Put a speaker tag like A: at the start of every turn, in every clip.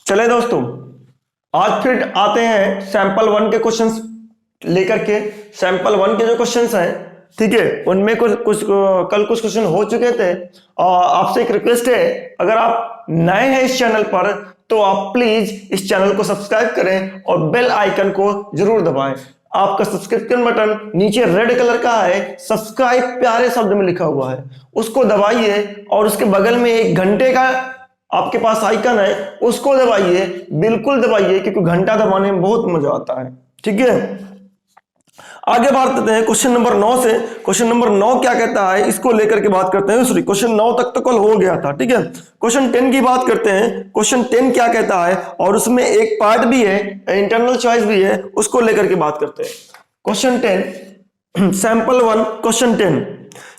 A: चले दोस्तों, आज फिर आते हैं सैंपल 1 के क्वेश्चंस लेकर के। सैंपल 1 के जो क्वेश्चंस हैं, ठीक है, उनमें कल कुछ क्वेश्चन हो चुके थे। आपसे एक रिक्वेस्ट है, अगर आप नए हैं इस चैनल पर तो आप प्लीज इस चैनल को सब्सक्राइब करें और बेल आइकन को जरूर दबाएं। आपका सब्सक्रिप्शन बटन नीचे रेड कलर का है, सब्सक्राइब प्यारे शब्द में लिखा हुआ है, उसको दबाइए और उसके बगल में एक घंटे का आपके पास आइकन है, उसको दबाइए, बिल्कुल दबाइए, क्योंकि घंटा दबाने में बहुत मजा आता है। ठीक है, आगे बात करते हैं क्वेश्चन नंबर 9 से। क्वेश्चन नंबर 9 क्या कहता है, इसको लेकर के बात करते हैं। सॉरी, क्वेश्चन 9 तक तो कल हो गया था। ठीक है, क्वेश्चन 10 की बात करते हैं। क्वेश्चन 10 क्या कहता है, और उसमें एक पार्ट भी है, इंटरनल चॉइस भी है, उसको लेकर के बात करते हैं। क्वेश्चन 10, सैंपल 1 क्वेश्चन 10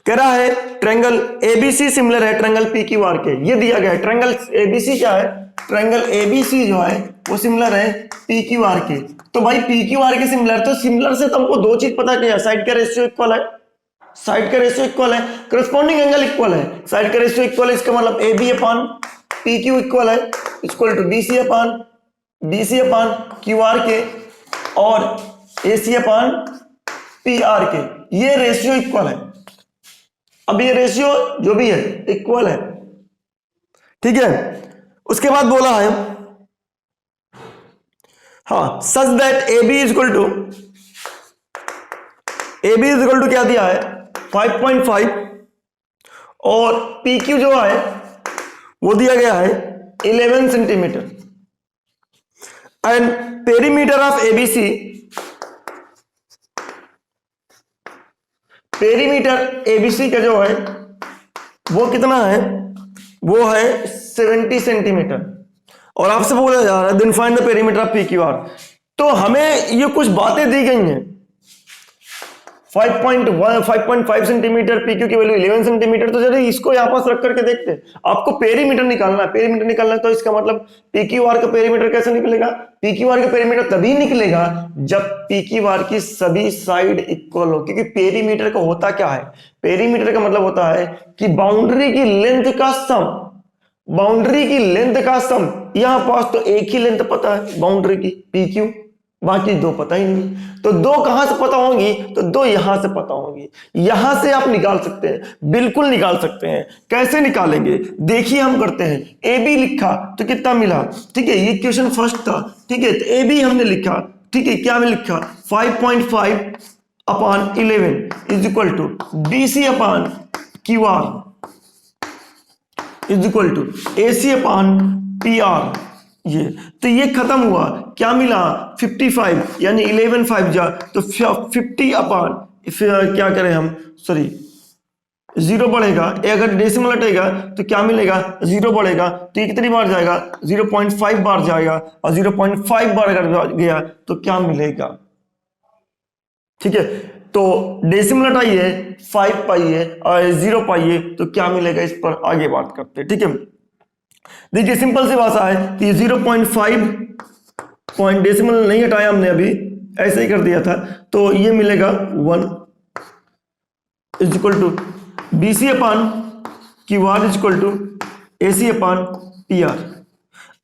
A: कह रहा है ट्रायंगल एबीसी सिमिलर है ट्रायंगल पी क्यू आर के। ये दिया गया है ट्रायंगल एबीसी क्या है, ट्रायंगल एबीसी जो है वो सिमिलर है पी क्यू आर के। तो भाई पी क्यू आर के सिमिलर, तो सिमिलर से तुमको दो चीज पता क्या, साइड का रेशियो इक्वल है, साइड का रेशियो इक्वल है, करस्पॉन्डिंग एंगल इक्वल है। साइड का रेशियो इक्वल है, इसका मतलब A B upon P Q equal है equal to B C upon Q R के और ए सी अपान पी आर के। ये रेशियो इक्वल है। अब ये रेशियो जो भी है इक्वल है। ठीक है, उसके बाद बोला है हाँ, such that A B is equal to क्या दिया है 5.5 और पी क्यू जो है वो दिया गया है 11 centimetre and perimeter of ABC, perimeter ABC का जो है वो कितना है, वो है 70 सेंटीमीटर। और आपसे बोला जा रहा है then find the perimeter of P Q R. तो हमें ये कुछ बातें दी गई हैं, 5.5 सेंटीमीटर, पी क्यू की वैल्यू 11 सेंटीमीटर। तो चलिए इसको यहां पास रख करके देखते हैं। आपको पेरीमीटर निकालना है, पेरीमीटर निकालना है, तो इसका मतलब पी क्यू आर का पेरीमीटर कैसे निकलेगा, पी क्यू आर का पेरीमीटर तभी निकलेगा जब पी क्यू आर की सभी साइड इक्वल हो। क्योंकि पेरीमीटर का होता क्या है, पेरीमीटर का मतलब होता है कि बाउंड्री की लेंथ का सम, बाउंड्री की लेंथ का सम। यहां पास तो एक ही लेंथ पता है बाउंड्री की पी क्यू, बाकी दो पता ही नहीं। तो दो कहां से पता होंगी, तो दो यहां से पता होंगी। यहां से आप निकाल सकते हैं, बिल्कुल निकाल सकते हैं। कैसे निकालेंगे देखिए, हम करते हैं। ए बी लिखा तो कितना मिला, ठीक है, ये क्वेश्चन फर्स्ट था। ठीक है, तो ए बी हमने लिखा, ठीक है, क्या में लिखा 5.5 upon 11 is equal to B C upon Q R is equal to A C upon P R. ये तो ये खत्म हुआ, क्या मिला 55, यानी 11 5 जा तो 50 अपान क्या करें हम, सॉरी जीरो बढ़ेगा, अगर डेसिमल हटेगा तो क्या मिलेगा, जीरो बढ़ेगा। तो ये कितनी बार जाएगा, 0.5 बार जाएगा, और 0.5 बार अगर गया तो क्या मिलेगा। ठीक है, तो डेसिमल हटाइए, 5 पाइए और 0 पाइए, तो क्या मिलेगा, इस पर आगे बात करते हैं। ठीक है, देखिए सिंपल सी भाषा है कि 0.5 पॉइंट डेसिमल नहीं हटाया हमने, अभी ऐसे ही कर दिया था, तो ये मिलेगा 1 is equal to B C upon Q R is equal to A C upon P R.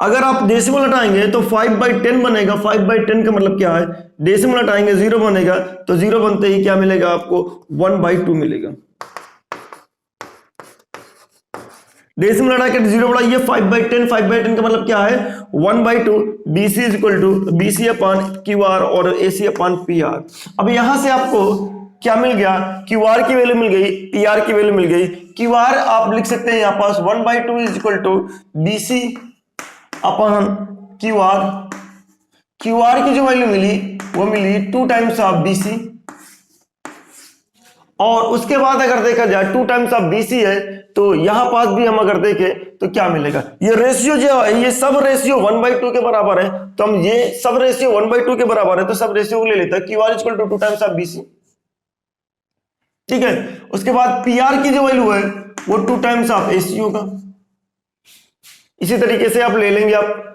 A: अगर आप डेसिमल हटाएंगे तो 5/10 बनेगा। 5/10 का मतलब क्या है, डेसिमल हटाएंगे 0 बनेगा, तो 0 बनते ही क्या मिलेगा आपको 1/2 मिलेगा। डेसिमल हटा के 0 बढ़ाइए, 5/10, 5/10 का मतलब क्या है 1/2, BC is equal to BC upon QR और AC अपान PR। अब यहां से आपको क्या मिल गया, QR की वैल्यू मिल गई, PR की वैल्यू मिल गई। QR आप लिख सकते हैं यहां पास 1/2 is equal to BC upon QR। QR की जो वैल्यू मिली वो मिली 2 टाइम्स ऑफ BC, और उसके बाद अगर देखा जाए 2 टाइम्स ऑफ BC है, तो यहां पास भी हम अगर देखें तो क्या मिलेगा, ये रेशियो जो है ये सब रेशियो 1/2 के बराबर है। तो हम ये सब रेशियो 1/2 के बराबर है, तो सब रेशियो को ले लेते हैं, QR equal to 2 times of BC। ठीक है, उसके बाद PR की जो वैल्यू है वो 2 टाइम्स ऑफ AC होगा। इसी तरीके से आप ले लेंगे आप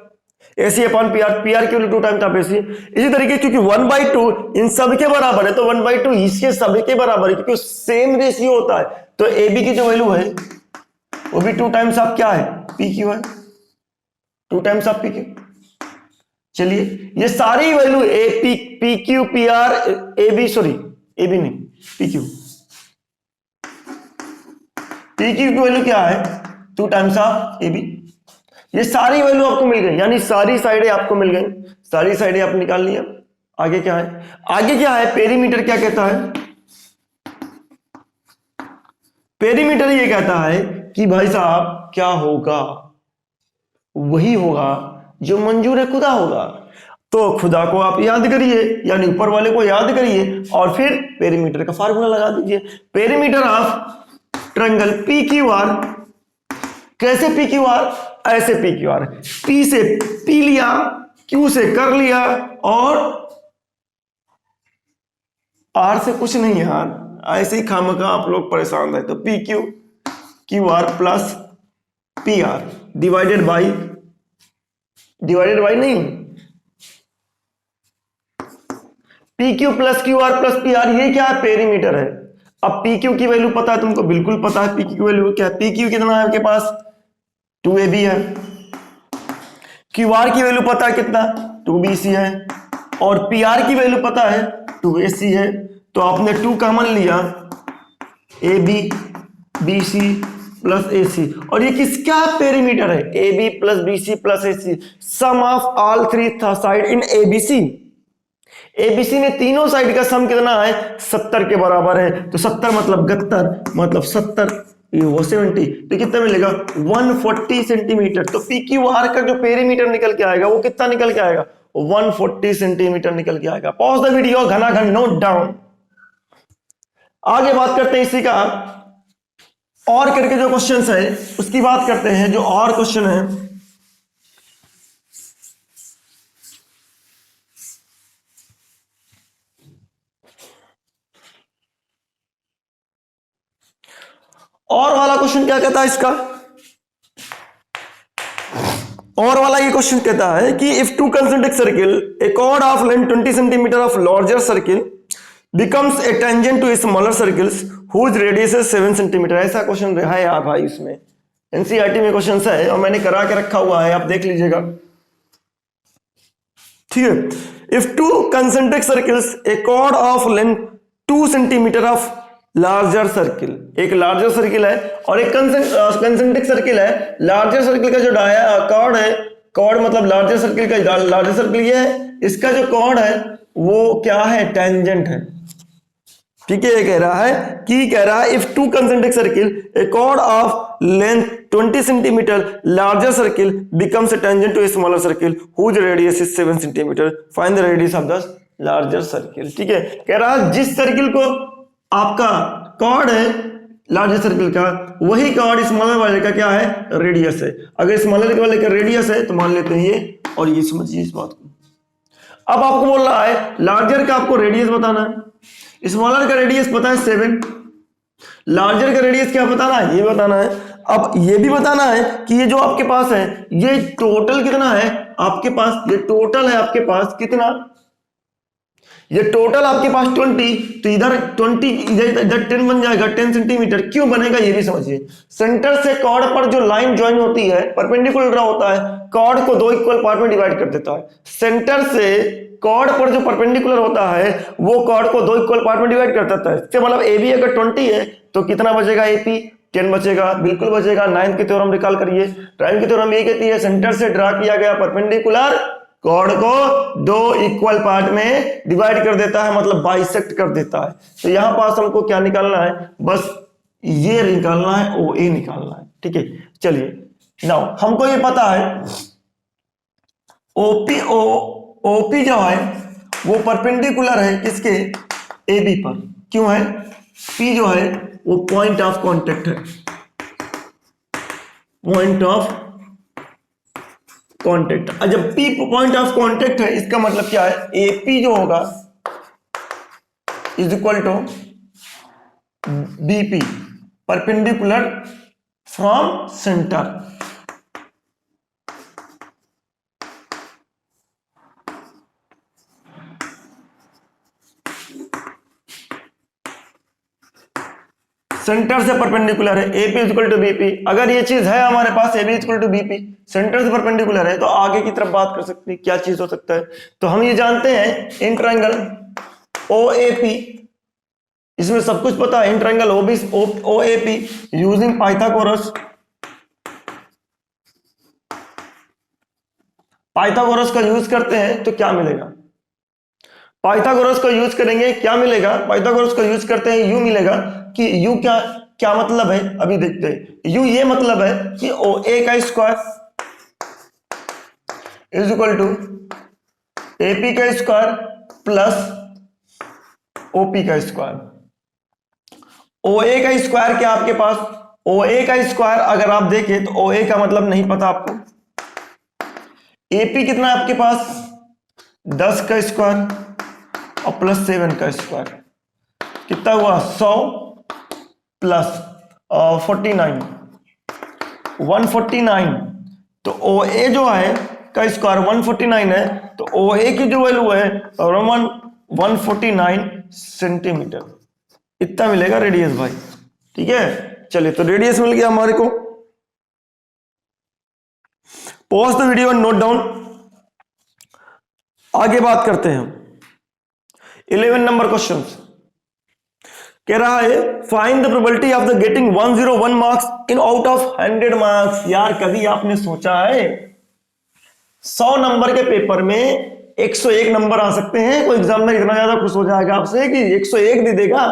A: AC अपॉन PR, PR की वैल्यू 2 टाइम्स ऑफ AC। इसी तरीके क्योंकि 1/2 इन सब के बराबर है, तो 1/2 इसके सब के बराबर है, क्योंकि सेम रेशियो होता है। तो AB की जो वैल्यू है वो भी 2 टाइम्स ऑफ क्या है, PQ है, 2 टाइम्स ऑफ PQ। चलिए ये सारी value A P P Q P R A B, sorry A B नहीं, पी क्यू, पी क्यू की वैल्यू क्या है 2 टाइम्स ऑफ ए बी। ये सारी वैल्यू आपको मिल गई, यानी सारी साइडें आपको मिल गई, सारी साइडें आप निकाल लिया। आगे क्या है, आगे क्या है, पेरीमीटर क्या कहता है, पेरीमीटर ये कहता है कि भाई साहब क्या होगा, वही होगा जो मंजूर खुदा होगा। तो खुदा को आप याद करिए, यानी ऊपर वाले को याद करिए और फिर पेरीमीटर का फार्मूला लगा दीजिए। Perimeter of triangle P Q are, कैसे पी क्यू आर, ऐसे पी क्यू आर, पी से पी लिया, क्यू से कर लिया और आर से कुछ नहीं यार, ऐसे ही खामखा आप लोग परेशान रहे। तो P Q Q R plus P R divided by नहीं, P Q plus Q R plus P R, ये क्या है, पेरीमीटर है। अब पी क्यू की वैल्यू पता है तुमको, बिल्कुल पता है पी क्यू की वैल्यू क्या है, पी क्यू कितना है आपके पास 2ab है, क्यू आर की वैल्यू पता है कितना 2bc है, और पी आर की वैल्यू पता है 2ac है। तो आपने 2 कॉमन लिया, ab bc प्लस ac, और ये किसका पेरीमीटर है, ab plus bc plus ac, sum of all three side in abc। ABC में तीनों साइड का सम कितना है 70 के बराबर है, तो 70 मतलब 72 मतलब 70, ये वो 70, तो कितना मिलेगा 140 सेंटीमीटर। तो पी क्यू आर का जो पेरीमीटर निकल के आएगा वो कितना निकल के आएगा, 140 सेंटीमीटर निकल के आएगा। पॉज द वीडियो, घनाघन नोट डाउन। आगे बात करते हैं इसी का और करके जो क्वेश्चन है उसकी बात करते हैं, जो और क्वेश्चन है और वाला क्वेश्चन क्या कहता है इसका, और वाला ये क्वेश्चन कहता है कि if two concentric circle a chord of length 20 centimetre of larger circle becomes a tangent to smaller circles whose radius is 7 centimetre. ऐसा क्वेश्चन है यार भाई, इसमें एनसीईआरटी में क्वेश्चन है और मैंने करा के रखा हुआ है, आप देख लीजिएगा, ठीक है। If two concentric circles A chord of length 2 centimetre of larger circle, एक लार्जर सर्किल है और एक कंसेंट्रिक सर्किल है। लार्जर सर्किल का जो कॉर्ड है, कॉर्ड मतलब लार्जर सर्किल का, लार्जर सर्किल ये है, इसका जो कॉर्ड है वो क्या है, टेंजेंट है, ठीक है। ये कह रहा है कि कह रहा है if two concentric circle a chord of length 20 centimetre larger circle becomes a tangent to a smaller circle whose radius is 7 centimetre, find the radius of the larger circle. ठीक है, कह रहा है जिस सर्किल को आपका कॉर्ड है larger circle का, वही कॉर्ड स्मॉलर वाले का क्या है, रेडियस है। अगर स्मॉलर वाले का रेडियस है तो मान लेते हैं ये, और ये समझिए इस बात को। अब आपको बोल रहा है लार्जर का आपको रेडियस बताना है, स्मॉलर का रेडियस पता है 7, लार्जर का रेडियस क्या बताना है, ये बताना है। अब ये भी बताना है कि ये जो आपके पास है ये टोटल कितना है आपके पास, ये टोटल है आपके पास कितना, ये टोटल आपके पास 20, तो इधर 20 इधर 10 बन जाएगा, 10 सेंटीमीटर क्यों बनेगा ये भी समझिए। सेंटर से कॉर्ड पर जो लाइन ज्वाइन होती है परपेंडिकुलर होता है, कॉर्ड को 2 इक्वल पार्ट में डिवाइड कर देता है। सेंटर से कॉर्ड पर जो परपेंडिकुलर होता है वो कॉर्ड को 2 इक्वल पार्ट में डिवाइड कर देता है। इससे मतलब ए बी अगर 20 है तो कितना बचेगा, एपी 10 बचेगा, बिल्कुल बचेगा। 9th की थ्योरम रिकॉल करिए, 9th की थ्योरम ये कहती है सेंटर से ड्रा किया गया परपेंडिकुलर कॉर्ड को 2 इक्वल पार्ट में डिवाइड कर देता है, मतलब बाइसेक्ट कर देता है। तो यहां पास हमको क्या निकालना है, बस ये निकालना है, ओ ए निकालना है। ठीक है, चलिए नाउ हमको ये पता है ओपी जो है वो परपेंडिकुलर है किसके, ए बी पर। क्यों है, पी जो है वो पॉइंट ऑफ कांटेक्ट है, पॉइंट ऑफ कांटेक्ट। जब P पॉइंट ऑफ कांटेक्ट है इसका मतलब क्या है, AP जो होगा is equal to BP perpendicular from centre. Centre से परपेंडिकुलर है, AP इक्वल टू BP। अगर ये चीज है हमारे पास AB equal to BP, centre से परपेंडिकुलर है, तो आगे की तरफ बात कर सकते हैं क्या चीज हो सकता है। तो हम ये जानते हैं इन ट्रायंगल OAP, इसमें सब कुछ पता है। In triangle OAP using Pythagoras, Pythagoras का यूज करते हैं तो क्या मिलेगा, पाइथागोरस का यूज करेंगे क्या मिलेगा, पाइथागोरस का यूज करते हैं यू मिलेगा कि यू क्या क्या मतलब है, अभी देखते हैं। यू ये मतलब है कि OA का square is equal to AP का स्क्वायर प्लस OP का स्क्वायर। OA का स्क्वायर क्या आपके पास, OA का स्क्वायर अगर आप देखें तो OA का मतलब नहीं पता आपको। AP कितना है आपके पास 10 का स्क्वायर और प्लस 7 का स्क्वायर, कितना हुआ 100 प्लस 49 149। तो OA जो है का स्क्वायर 149 है, तो OA की जो वैल्यू है 149 सेंटीमीटर, इतना मिलेगा रेडियस भाई। ठीक है, चलिए तो रेडियस मिल गया हमारे को। Pause the video and note down. आगे बात करते हैं 11 नंबर क्वेश्चन। कह रहा है find the probability of the getting 101 marks in out of 100 marks. यार कभी आपने सोचा है 100 नंबर के पेपर में 101 नंबर आ सकते हैं? कोई एग्जामिनर इतना ज्यादा खुश हो जाएगा आपसे कि 101 दे देगा?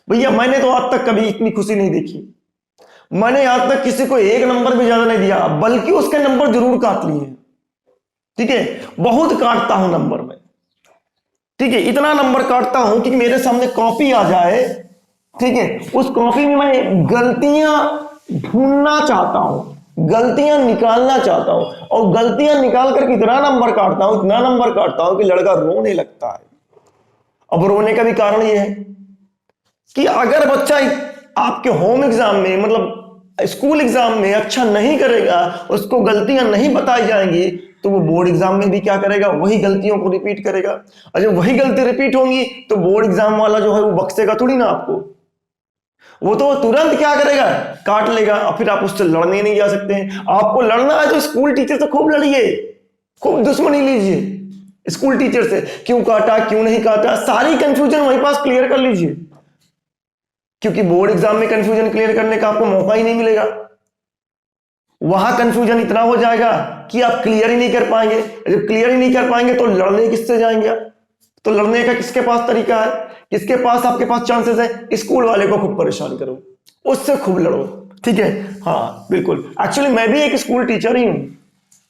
A: भैया मैंने तो आज तक कभी इतनी खुशी नहीं देखी। मैंने आज तक किसी को 1 नंबर भी ज्यादा नहीं दिया, बल्कि उसके नंबर जरूर काट लिए। ठीक है, बहुत काटता हूं नंबर में। ठीक है, इतना नंबर काटता हूं कि मेरे सामने कॉपी आ जाए, ठीक है, उस कॉपी में मैं गलतियां ढूंढना चाहता हूं, गलतियां निकालना चाहता हूं, और गलतियां निकाल कर इतना नंबर काटता हूं, इतना नंबर काटता हूं कि लड़का रोने लगता है। अब रोने का भी कारण यह है कि अगर बच्चा आपके होम एग्जाम में, मतलब स्कूल एग्जाम में अच्छा नहीं करेगा, उसको गलतियां नहीं बताई जाएंगी, तो वो बोर्ड एग्जाम में भी क्या करेगा, वही गलतियों को रिपीट करेगा। और जब वही गलती रिपीट होंगी तो बोर्ड एग्जाम वाला जो है वो बख्शेगा थोड़ी ना आपको, वो तो तुरंत क्या करेगा, काट लेगा, और फिर आप उससे लड़ने नहीं जा सकते हैं। आपको लड़ना है तो स्कूल टीचर से खूब लड़िए, खूब दुश्मनी लीजिए स्कूल टीचर से, क्यों काटा क्यों नहीं काटा, सारी कंफ्यूजन वहीं पास क्लियर कर लीजिए, क्योंकि बोर्ड एग्जाम में कंफ्यूजन क्लियर करने का आपको मौका ही नहीं मिलेगा। वहां कंफ्यूजन इतना हो जाएगा कि आप क्लियर ही नहीं कर पाएंगे। जब क्लियर ही नहीं कर पाएंगे तो लड़ने किससे जाएंगे आप? तो लड़ने का किसके पास तरीका है, किसके पास आपके पास चांसेस है? स्कूल वाले को खूब परेशान करो, उससे खूब लड़ो। ठीक है, हाँ बिल्कुल। एक्चुअली मैं भी एक स्कूल टीचर ही हूं,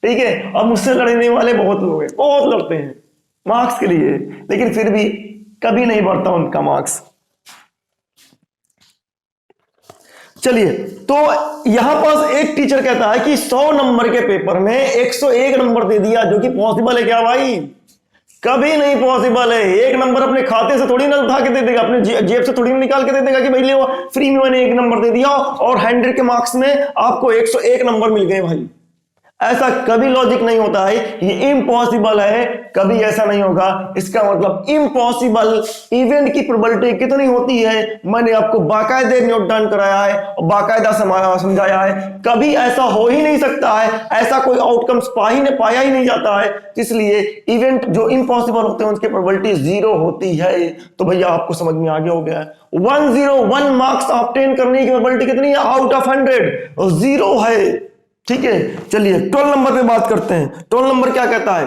A: ठीक है, और मुझसे लड़ने वाले बहुत लोग हैं, बहुत लड़ते हैं मार्क्स के लिए, लेकिन फिर भी कभी नहीं बढ़ता उनका मार्क्स। चलिए, तो यहां पास एक टीचर कहता है कि 100 नंबर के पेपर में 101 नंबर दे दिया, जो कि पॉसिबल है क्या भाई? कभी नहीं पॉसिबल है। एक नंबर अपने खाते से थोड़ी ना उठा के दे देगा, अपने जेब से थोड़ी निकाल के दे देगा कि भाई ले फ्री में मैंने 1 नंबर दे दिया और 100 के मार्क्स में आपको 101 नंबर मिल गए भाई। ऐसा कभी लॉजिक नहीं होता है, ये इम्पॉसिबल है, कभी ऐसा नहीं होगा। इसका मतलब इम्पॉसिबल इवेंट की प्रोबेबिलिटी कितनी होती है, मैंने आपको बाकायदे नोट डाउन कराया है और बाकायदा समझाया है। कभी ऐसा हो ही नहीं सकता है, ऐसा कोई आउटकम्स पाया ही नहीं जाता है, इसलिए इवेंट जो इम्पॉसिबल होते हैं उसकी प्रोबेबिलिटी 0 होती है। तो भैया आपको समझ में आ गया हो गया है, 101 मार्क्स ऑब्टेन करने की प्रोबेबिलिटी कितनी है? आउट ऑफ 100 0 है। ठीक है, चलिए 12 नंबर पे बात करते हैं। 12 नंबर क्या कहता है?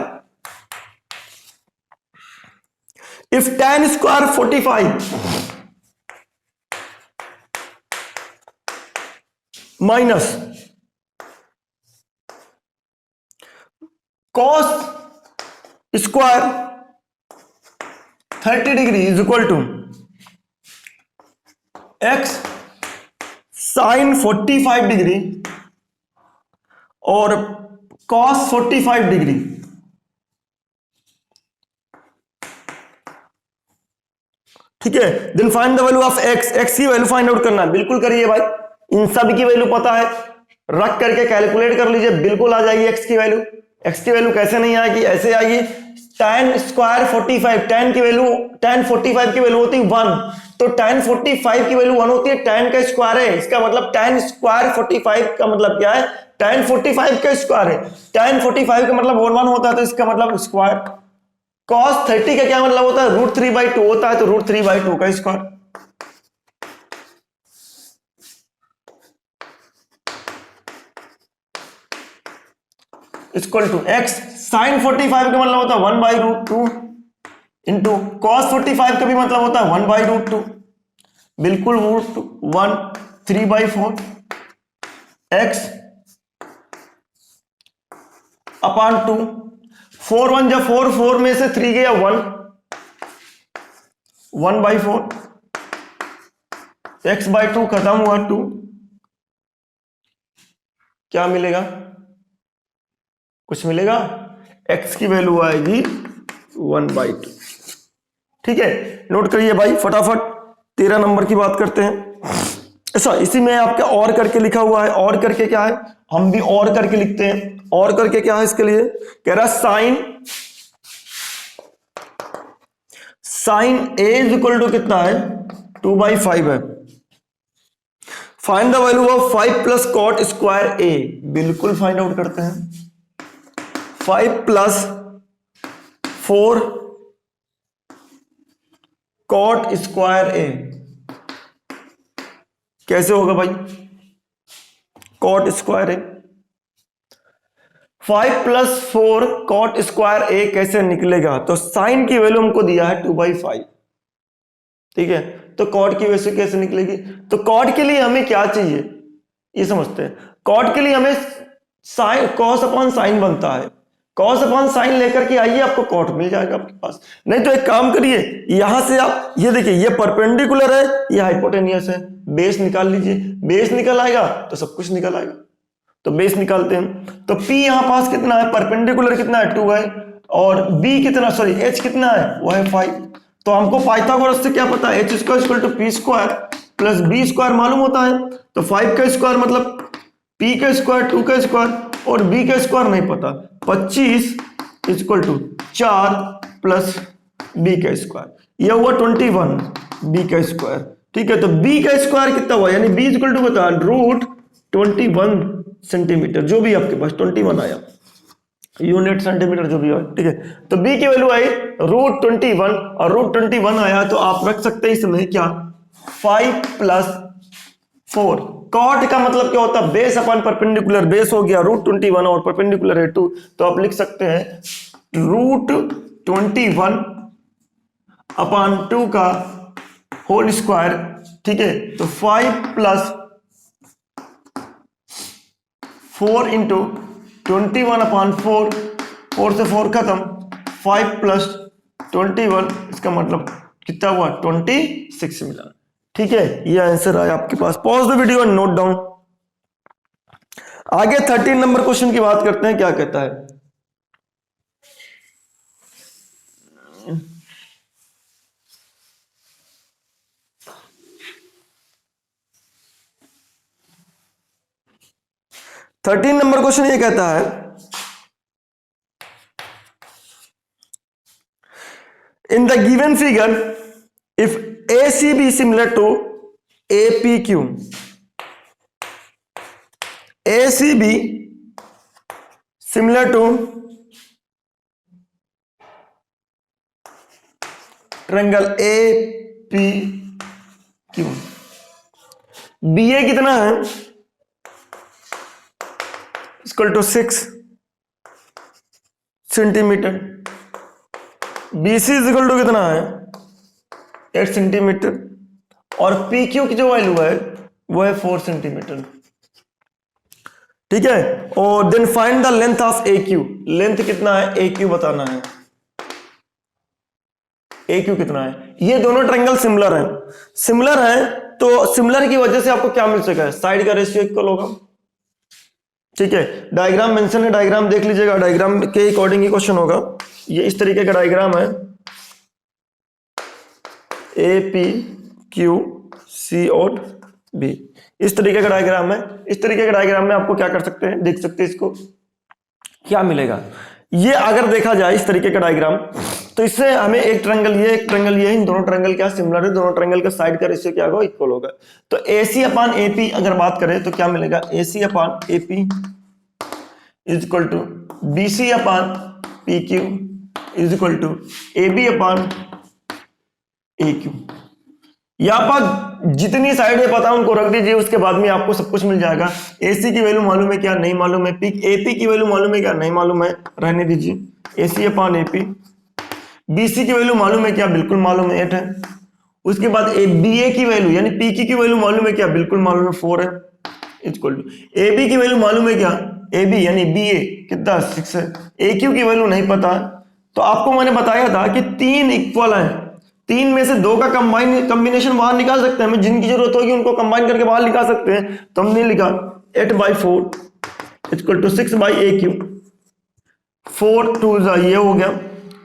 A: If tan square 45 minus cos square 30 degree is equal to x sin 45 degree और cos 45 डिग्री, ठीक है, then find the value of x। x की वैल्यू फाइंड आउट करना है, बिल्कुल करिए भाई, इन सब की वैल्यू पता है, रख करके कैलकुलेट कर लीजिए, बिल्कुल आ जाएगी x की वैल्यू। x की वैल्यू कैसे नहीं आएगी? ऐसे आएगी, tan स्क्वायर 45, tan की वैल्यू, tan 45 की वैल्यू होती है 1, तो tan 45 की वैल्यू 1 होती है, tan का स्क्वायर है, इसका मतलब tan स्क्वायर 45 का मतलब क्या है, tan 45 का स्क्वायर है, tan 45 का मतलब 1 होता है, तो इसका मतलब स्क्वायर। cos 30 का क्या मतलब होता है, √3/2 होता है, तो √3/2 का square equal to x। sin 45 का मतलब होता है 1/√2 इंटू cos 45 का भी मतलब होता है 1/√2, बिल्कुल √1 3/4 x अपान 2, 4 1 जा 4, 4 में से 3 गया 1, 1/4 x/2 खत्म हुआ 2, क्या मिलेगा, कुछ मिलेगा, x की वैल्यू आएगी 1/2। ठीक है, नोट करिए भाई फटाफट। 13 नंबर की बात करते हैं। ऐसा इसी में आपका और करके लिखा हुआ है, और करके क्या है, हम भी और करके लिखते हैं। और करके क्या है, इसके लिए कह रहा sine a is equal to कितना है, 2/5 है। Find the value of 5 plus cot square a, बिल्कुल फाइंड आउट करते हैं। 5 प्लस 4 कॉट स्क्वायर a कैसे होगा भाई, कॉट स्क्वायर a, 5 प्लस 4 कॉट स्क्वायर a कैसे निकलेगा, तो साइन की वैल्यू हमको दिया है 2/5, ठीक है, तो कॉट की वैल्यू कैसे निकलेगी, तो कॉट के लिए हमें क्या चाहिए ये समझते हैं। कॉट के लिए हमें साइन कॉस अपॉन साइन बनता है, कॉस अपॉन साइन लेकर के आइए, आपको कॉट मिल जाएगा आपके पास। नहीं तो एक काम करिए, यहां से आप ये देखिए, ये परपेंडिकुलर है, ये हाइपोटेनियस है, बेस निकाल लीजिए, बेस निकल आएगा तो सब कुछ निकल आएगा। तो बेस निकालते हैं, तो P यहां पास कितना है, परपेंडिकुलर कितना है 2 है, और B कितना, सॉरी H कितना है, वो है 5। तो हमको पाइथागोरस से क्या पता है, H square equal to P square plus B square मालूम होता है। तो 5 का स्क्वायर मतलब P का स्क्वायर, 2 का स्क्वायर और B का स्क्वायर नहीं पता, 25 इक्वल टू 4 प्लस B का स्क्वायर, यह हुआ 21 B का स्क्वायर। ठीक है, तो B का स्क्वायर कितना हुआ, यानी B इक्वल टू बता √21 सेंटीमीटर, जो भी आपके पास 21 आया, यूनिट सेंटीमीटर जो भी हो, ठीक है। तो B की वैल्यू आई √21 और √21 आया, तो आप रख सकते हैं इसमें क्या, 5 प्लस 4। कॉट का मतलब क्या होता है, बेस अपन परपेंडिकुलर, बेस हो गया √21 और परपेंडिकुलर है 2, तो आप लिख सकते हैं √21 अपान 2 का होल स्क्वायर। ठीक है, तो 5 प्लस 4 इंटू 21 अपॉन 4, 4 से 4 खत्म, 5 प्लस 21, इसका मतलब कितना हुआ 26 मिला। ठीक है, ये आंसर आया आपके पास। Pause the video and note down. आगे 13 नंबर क्वेश्चन की बात करते हैं, क्या कहता है। थर्टीन नंबर क्वेश्चन ये कहता है, in the given figure if ACB similar to APQ, ACB similar to triangle APQ, BA कितना है, equal to 6 centimetre, BC is equal to कितना है 8 सेंटीमीटर, और PQ की जो वैल्यू है वो है 4 सेंटीमीटर। ठीक है, और then find the length of AQ, length कितना है AQ बताना है, AQ कितना है। ये दोनों ट्रायंगल सिमिलर हैं, सिमिलर हैं, तो सिमिलर की वजह से आपको क्या मिल सका है, साइड का रेशियो इक्वल होगा। ठीक है, डायग्राम मेंशन है, डायग्राम देख लीजिएगा, डायग्राम के अकॉर्डिंग ही क्वेश्चन होगा। ये इस तरीके का डायग्राम है, APQC और B, इस तरीके का डायग्राम है। इस तरीके के डायग्राम में आपको क्या कर सकते हैं, देख सकते हैं इसको, क्या मिलेगा, ये अगर देखा जाए इस तरीके का डायग्राम, तो इससे हमें एक ट्रायंगल ये, एक ट्रायंगल ये, इन दोनों ट्रायंगल क्या सिमिलर है, दोनों ट्रायंगल का साइड का रेशियो क्या होगा, इक्वल होगा। तो AC अपान AP अगर बात करें तो क्या मिलेगा, AC upon AP is equal to BC upon PQ is equal to AB upon AQ। यहां पर जितनी साइड है पता उनको रख दीजिए, उसके बाद में आपको सब कुछ मिल जाएगा। AC की वैल्यू मालूम है क्या, नहीं मालूम है। AP की वैल्यू मालूम है क्या, नहीं मालूम है, रहने दीजिए। AC upon AP। BC की वैल्यू मालूम है क्या, बिल्कुल मालूम है, 8 है। उसके बाद BA की वैल्यू यानी PQ की वैल्यू मालूम है क्या, बिल्कुल मालूम है, 4 है। इक्वल टू AB की वैल्यू मालूम है क्या, AB यानी BA कितना, 6 है। AQ की वैल्यू नहीं पता, तो आपको मैंने बताया था कि 3 इक्वल है, 3 में से 2 का कॉम्बिनेशन बाहर निकाल सकते हैं, हमें जिनकी जरूरत होगी उनको कंबाइन करके बाहर निकाल सकते हैं, तो हमने लिखा 8/4 इक्वल टू 6/AQ। 4 2 ये हो गया।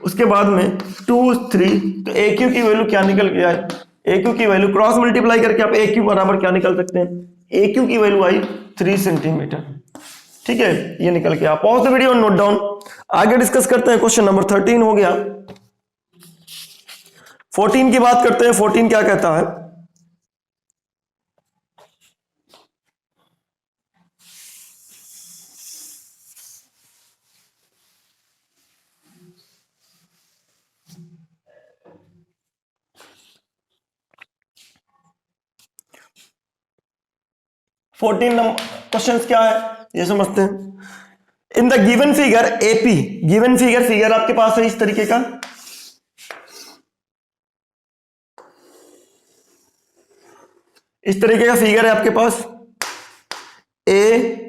A: उसके बाद में 2 3, तो AQ की वैल्यू क्या निकल के आए, AQ की वैल्यू क्रॉस मल्टीप्लाई करके आप AQ बराबर क्या निकाल सकते हैं, AQ की वैल्यू आई 3 सेंटीमीटर। ठीक है, ये निकल के आप pause the video note down. आगे डिस्कस करते हैं, क्वेश्चन नंबर 13 हो गया। 14 की बात करते हैं, 14 क्या कहता है, नंबर क्वेश्चंस क्या है ये समझते हैं। इन the given figure AP, given figure आपके पास है इस तरीके का, इस तरीके का फिगर है आपके पास, APBC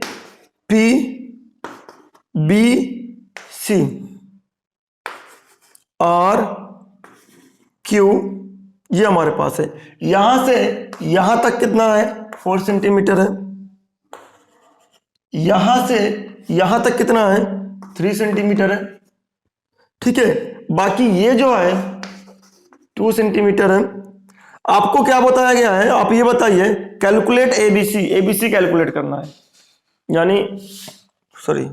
A: और Q ये हमारे पास है। यहां से यहां तक कितना है, 4 सेंटीमीटर है। यहां से यहां तक कितना है, 3 सेंटीमीटर है। ठीक है, बाकी ये जो है 2 सेंटीमीटर है। आपको क्या बताया गया है, आप ये बताइए, कैलकुलेट ABC, ABC कैलकुलेट करना है, यानी sorry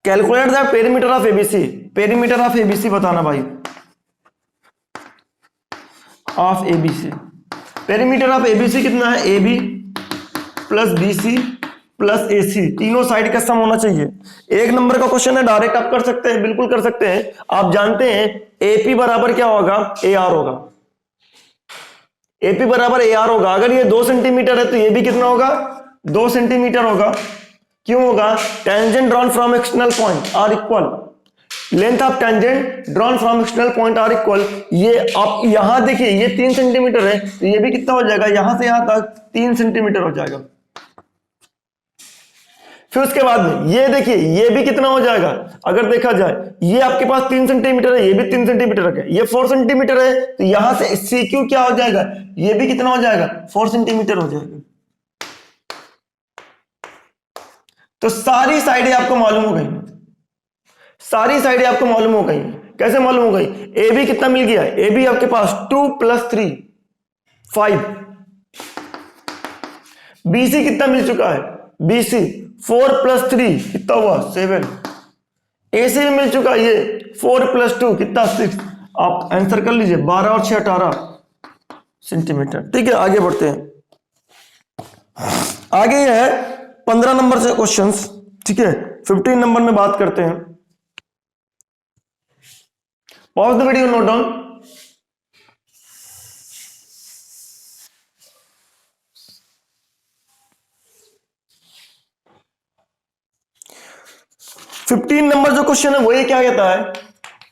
A: calculate the perimeter of ABC, perimeter of ABC बताना भाई, of ABC। Perimeter of ABC कितना है, AB plus BC plus AC, तीनों साइड का सम होना चाहिए। 1 नंबर का क्वेश्चन है, डायरेक्ट आप कर सकते हैं, बिल्कुल कर सकते हैं। आप जानते हैं AP बराबर क्या होगा, AR होगा। AP बराबर AR होगा। अगर ये 2 सेंटीमीटर है तो ये भी कितना होगा, 2 सेंटीमीटर होगा। क्यों होगा, tangent drawn from external point are equal, length of tangent drawn from external point are equal. ये आप यहां देखिए, ये 3 सेंटीमीटर है, तो ये भी कितना हो जाएगा, यहां से यहां तक 3 सेंटीमीटर हो जाएगा। फिर उसके बाद में ये देखिए, ये भी कितना हो जाएगा, अगर देखा जाए ये आपके पास 3 सेंटीमीटर है, ये भी 3 सेंटीमीटर है, ये 4 सेंटीमीटर है, तो यहां से CQ क्या हो जाएगा, ये भी कितना हो जाएगा, 4 सेंटीमीटर हो जाएगा। तो सारी साइडें आपको मालूम हो गई, सारी साइडें आपको मालूम हो गई। कैसे मालूम हो गई, AB कितना मिल गया, AB आपके पास 2 + 3 5। BC कितना मिल चुका है, BC 4 + 3 कितना हुआ, 7। AC में मिल चुका है ये 4 + 2 कितना, 6। आप आंसर कर लीजिए, 12 और 6 18 सेंटीमीटर। ठीक है, आगे बढ़ते हैं। आगे ये है 15 नंबर से क्वेश्चंस। ठीक है, 15 नंबर में बात करते हैं। Pause the video, note down. Fifteen number जो क्वेश्चन है वो ये क्या कहता है,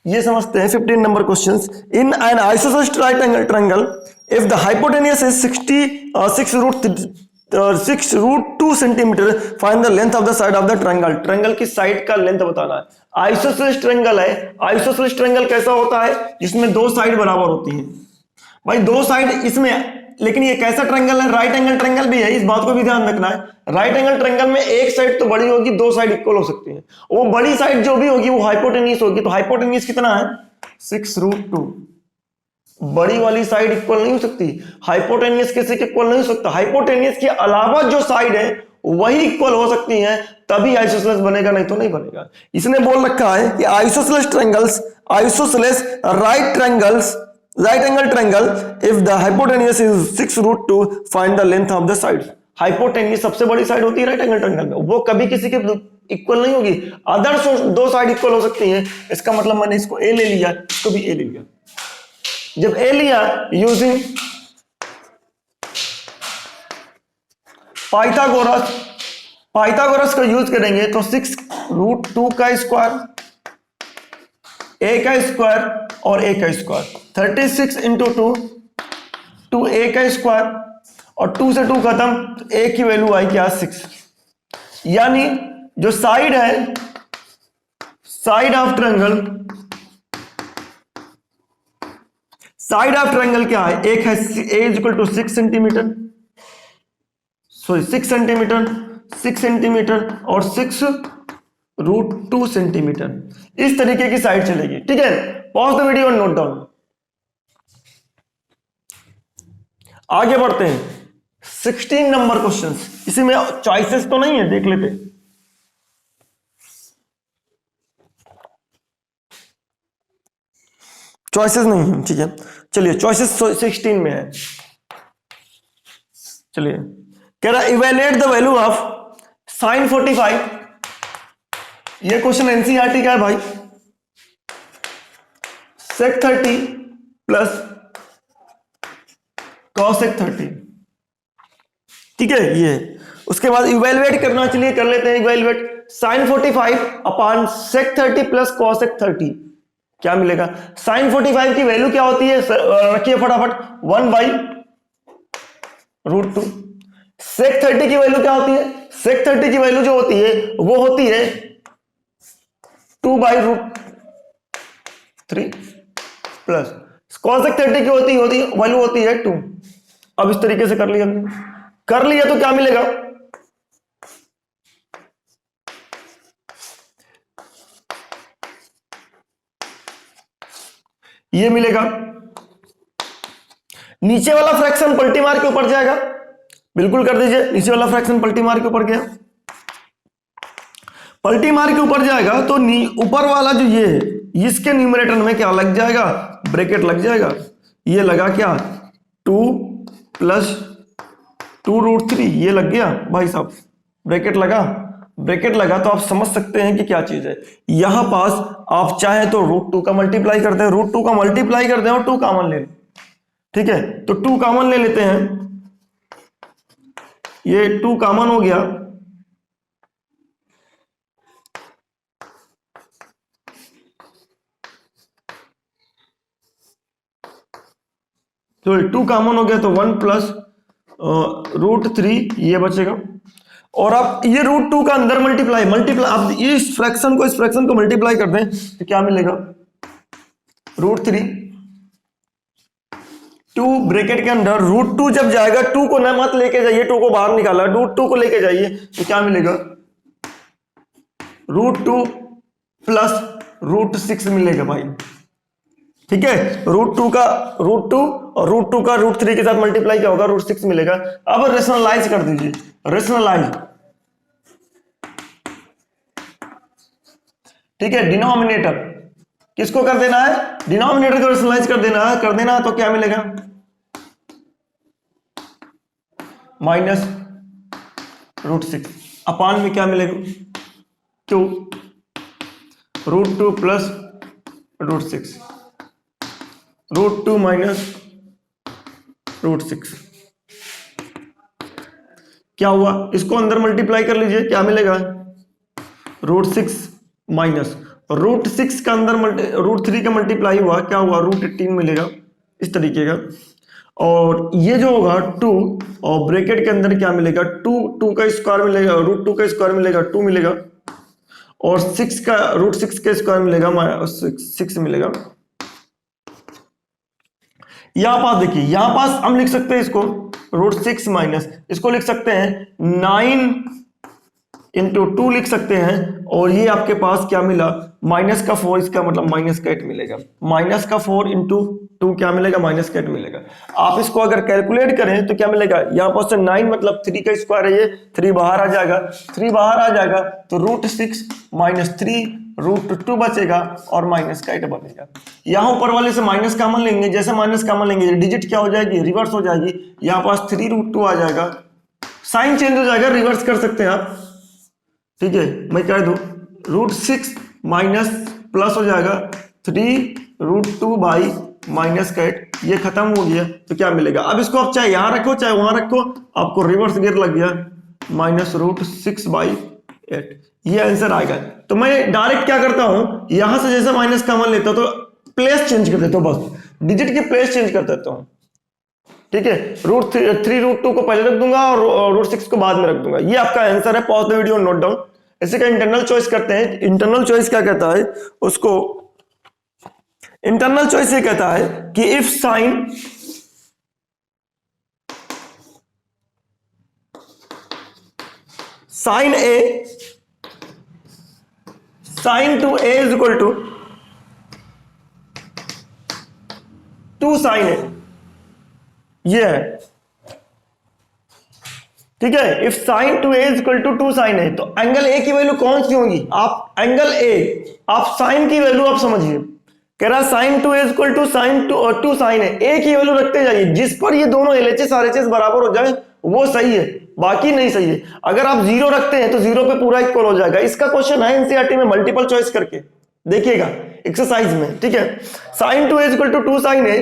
A: ये समझते हैं। 15 number question, in an isosceles triangle if the hypotenuse is 6√2 centimetre, find the length of the side of the triangle. Triangle की साइड का लेंथ बताना है। आइसोसेलेस ट्रायंगल है। आइसोसेलेस ट्रायंगल कैसा होता है, जिसमें 2 साइड बराबर होती हैं भाई, 2 साइड इसमें। लेकिन ये कैसा ट्रायंगल है, राइट एंगल ट्रायंगल भी है, इस बात को भी ध्यान रखना है। राइट एंगल ट्रायंगल में एक साइड तो बड़ी होगी, 2 साइड इक्वल हो सकती है। वो बड़ी साइड जो भी होगी वो हाइपोटेन्यूज होगी। तो हाइपोटेन्यूज कितना है, 6√2। बड़ी वाली साइड इक्वल नहीं हो सकती, हाइपोटेन्यूज किसी के इक्वल नहीं हो सकता। हाइपोटेन्यूज के अलावा जो साइड है वही इक्वल हो सकती हैं तभी आइसोसेलेस बनेगा, नहीं तो नहीं बनेगा। इसने बोल रखा है कि isosceles right angle triangle if the hypotenuse is 6√2 find the length of the sides. Hypotenuse सबसे बड़ी साइड होती है राइट एंगल ट्रायंगल में, वो कभी किसी के इक्वल नहीं होगी, अदर दो साइड इक्वल हो सकती हैं। इसका मतलब मैंने इसको ए ले लिया, इसको भी ए ले लिया। जब ए लिया यूजिंग पाइथागोरस को यूज करेंगे तो 6√2 का स्क्वायर, ए का स्क्वायर और ए का स्क्वायर, 36 इंटू 2 ए का स्क्वायर और 2 से 2 खत्म, तो ए की वैल्यू आई क्या 6। यानी जो साइड है, साइड ऑफ ट्रायंगल क्या है, एक है A equal to 6 centimetre, sorry 6 centimetre और 6√2 सेंटीमीटर, इस तरीके की साइड चलेगी। ठीक है, पॉज द वीडियो और नोट डाउन। आगे बढ़ते हैं 16 नंबर क्वेश्चन। इसी में चॉइसेस तो नहीं है, देख लेते। चॉइसेस नहीं है, ठीक है, चलिए चॉइसेस 16 में है। चलिए कह रहा evaluate the value of sin 45। ये क्वेश्चन एनसीईआरटी का है भाई। sec 30 प्लस cos 30, ठीक है ये। उसके बाद इवेल्युएट करना, चलिए कर लेते हैं evaluate. sin 45 upon sec 30 plus cos 30 क्या मिलेगा। sin 45 की वैल्यू क्या होती है, रखिए फटाफट, 1/√2। sec 30 की वैल्यू क्या होती है, sec 30 की वैल्यू जो होती है वो होती है 2/√3 प्लस cos 30 की होती वैल्यू होती है 2। अब इस तरीके से कर लिया तो क्या मिलेगा, ये मिलेगा। नीचे वाला फ्रैक्शन पलटी मार के ऊपर जाएगा, बिल्कुल कर दीजिए। नीचे वाला फ्रैक्शन पलटी मार के ऊपर गया, पलटी मार के ऊपर जाएगा तो ऊपर वाला जो ये है इसके न्यूमरेटर में क्या लग जाएगा, ब्रैकेट लग जाएगा। ये लगा क्या 2 प्लस 2√3, ये लग गया भाई साहब, ब्रैकेट लगा तो आप समझ सकते हैं कि क्या चीज है। यहां पास आप चाहे तो √2 का मल्टीप्लाई करते हैं, √2 का मल्टीप्लाई करते हैं और 2 कॉमन ले, ठीक है, तो 2 कॉमन ले लेते हैं, ये 2 कॉमन हो गया, तो 2 कॉमन हो गया तो 1 प्लस √3 ये बचेगा। और आप ये √2 का अंदर मल्टीप्लाई आप इस फ्रैक्शन को मल्टीप्लाई कर दें तो क्या मिलेगा, √3 2 ब्रैकेट के अंदर √2 जब जाएगा, 2 को ना मत लेके जाइए, 2 को बाहर निकाला, √2 को लेके जाइए तो क्या मिलेगा, √2 प्लस √6 मिलेगा भाई। ठीक है, √2 और √2 का √3 के साथ मल्टीप्लाई क्या होगा, √6 मिलेगा। अब रेशनलाइज कर दीजिए, रेशनलाइज, ठीक है, डिनोमिनेटर किसको कर देना है, डिनोमिनेटर को रेशनलाइज कर देना है तो क्या मिलेगा, माइनस √6 अपान में क्या मिलेगा 2 √2 प्लस √6, √2 माइनस √6 क्या हुआ, इसको अंदर मल्टीप्लाई कर लीजिए, क्या मिलेगा, √6 माइनस √6 का अंदर √3 का मल्टीप्लाई हुआ, क्या हुआ, √18 मिलेगा, इस तरीके का। और ये जो होगा 2 और ब्रैकेट के अंदर क्या मिलेगा, 2 का स्क्वायर मिलेगा, √2 का स्क्वायर मिलेगा 2 मिलेगा, और 6 का √6 का स्क्वायर मिलेगा 6 मिलेगा। यहां पास देखिए, यहां पास हम लिख सकते हैं इसको √6 माइनस, इसको लिख सकते हैं 9 इंटू 2 लिख सकते हैं, और ये आपके पास क्या मिला, माइनस का 4, इसका मतलब माइनस का 8 मिलेगा। माइनस का 4 इंटू 2 क्या मिलेगा, माइनस का 8 मिलेगा। आप इसको अगर कैलकुलेट करें तो क्या मिलेगा, यहाँ पर से 9 मतलब 3 का स्क्वायर है, ये 3 बाहर आ जाएगा, 3 बाहर आ जाएगा तो √6 माइनस 3 √2 बचेगा और माइनस का 8 बनेगा। यहाँ ऊपर वाले से माइनस कॉमन लेंगे, जैसे माइनस कॉमन लेंगे डिजिट क्या हो जाएगी, रिवर्स हो जाएगी। यहाँ पास 3 √2 आ जाएगा, साइन चेंज हो जाएगा, रिवर्स कर सकते हैं आप, ठीक है। मैं कह दूं √6 माइनस प्लस हो जाएगा 3 √2 बाई माइनस का 8, ये खत्म हो गया तो क्या मिलेगा। अब इसको आप चाहे यहां रखो चाहे वहां रखो, आपको रिवर्स गियर लग गया, माइनस √6 बाई 8, ये आंसर आएगा। तो मैं डायरेक्ट क्या करता हूं, यहां से जैसे माइनस कॉमन लेता हूं तो प्लेस चेंज कर देता हूं, बस डिजिट की प्लेस चेंज कर देता हूं, ठीक है। √3 √2 को पहले रख दूंगा और √6 को बाद में रख दूंगा। ये आपका आंसर है। Pause the video, note down. इसी का इंटरनल चॉइस करते हैं। इंटरनल चॉइस क्या कहता है उसको, इंटरनल चॉइस ये कहता है कि if sine A sine two A is equal to 2 sine A, ये है, ठीक है। If sine two A is equal to 2 sine A, तो एंगल ए की वैल्यू कौन सी होगी, आप एंगल ए, आप साइन की वैल्यू आप समझिए, कह रहा sine two A is equal to sine two sine A की वैल्यू रखते जाइए, जिस पर ये दोनों LHS RHS बराबर हो जाए वो सही है, बाकी नहीं सही है। अगर आप 0 रखते हैं तो 0 पे पूरा इक्वल हो जाएगा। इसका क्वेश्चन है NCERT में, मल्टीपल चॉइस करके देखिएगा एक्सरसाइज में, ठीक है। Sine two A is equal to 2 sine A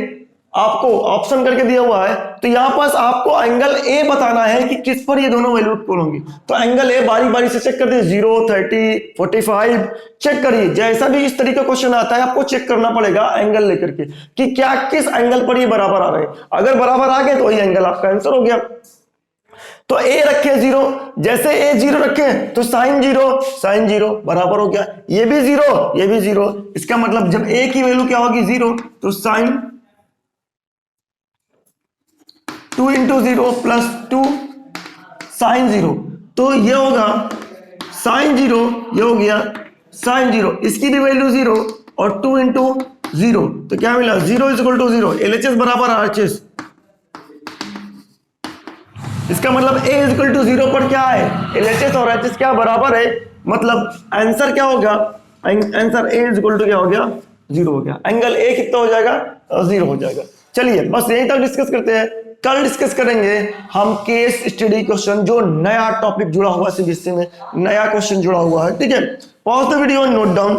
A: आपको ऑप्शन करके दिया हुआ है, तो यहां पास आपको एंगल ए बताना है कि किस पर ये दोनों वैल्यू इक्वल होंगी। तो एंगल ए बारी बारी से चेक कर दे, 0, 30, 45 चेक करिए। जैसा भी इस तरीके का क्वेश्चन आता है आपको चेक करना पड़ेगा एंगल लेकर के कि क्या किस एंगल पर ये बराबर आ रहे हैं। अगर बराबर आ गए तो वही एंगल आपका आंसर हो गया। तो ए रखे 0, जैसे ए 0 रखे तो साइन 0 बराबर हो गया, ये भी 0 ये भी 0। इसका मतलब जब ए की वैल्यू क्या होगी 0, तो साइन 2 इंटू 0 प्लस 2 साइन 0, तो ये होगा साइन 0, ये हो गया साइन 0, इसकी भी वैल्यू 0 और 2 इंटू 0, तो क्या मिला 0 इज इक्वल टू 0, LHS बराबर RHS। इसका मतलब a इज इक्वल टू 0 पर क्या है, LHS और RHS क्या बराबर है, मतलब आंसर क्या होगा, answer a is equal to क्या हो गया, 0 हो गया। एंगल a कितना हो जाएगा, 0 हो जाएगा। चलिए बस यहीं तक डिस्कस करते हैं। कल डिस्कस करेंगे हम केस स्टडी क्वेश्चन, जो नया टॉपिक जुड़ा हुआ है CBSE में, नया क्वेश्चन जुड़ा हुआ है, ठीक है। Pause the video, note down.